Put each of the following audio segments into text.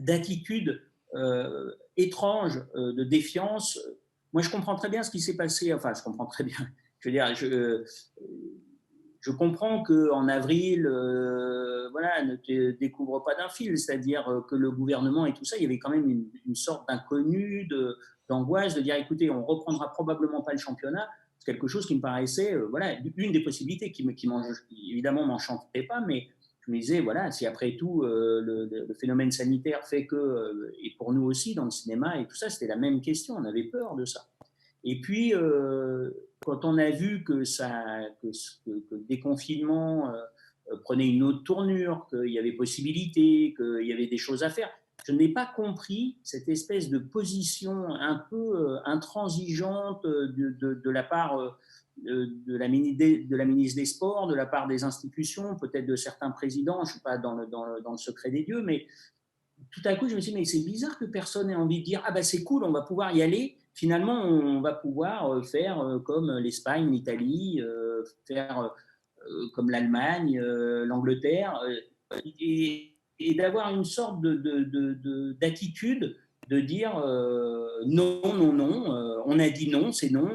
d'attitude étrange, de défiance. Moi, je comprends très bien ce qui s'est passé. Enfin, je comprends très bien. Je veux dire, je comprends qu'en avril, voilà, ne te découvre pas d'un fil, c'est-à-dire que le gouvernement et tout ça, il y avait quand même une sorte d'inconnu, d'angoisse, de dire écoutez, on reprendra probablement pas le championnat. C'est quelque chose qui me paraissait, voilà, une des possibilités évidemment m'enchantait pas, mais je me disais voilà, si après tout le phénomène sanitaire fait que, et pour nous aussi dans le cinéma et tout ça, c'était la même question, on avait peur de ça. Et puis, quand on a vu que le déconfinement prenait une autre tournure, qu'il y avait possibilité, qu'il y avait des choses à faire, je n'ai pas compris cette espèce de position un peu intransigeante de la part de la ministre des Sports, de la part des institutions, peut-être de certains présidents, je ne suis pas dans le secret des dieux, mais tout à coup, je me suis dit, mais c'est bizarre que personne ait envie de dire, ah ben c'est cool, on va pouvoir y aller. Finalement, on va pouvoir faire comme l'Espagne, l'Italie, faire comme l'Allemagne, l'Angleterre, et d'avoir une sorte d'attitude de dire non, non, non, on a dit non, c'est non.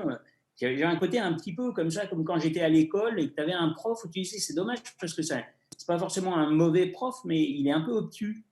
J'ai un côté un petit peu comme ça, comme quand j'étais à l'école et que tu avais un prof où tu disais c'est dommage parce que ça, c'est pas forcément un mauvais prof, mais il est un peu obtus.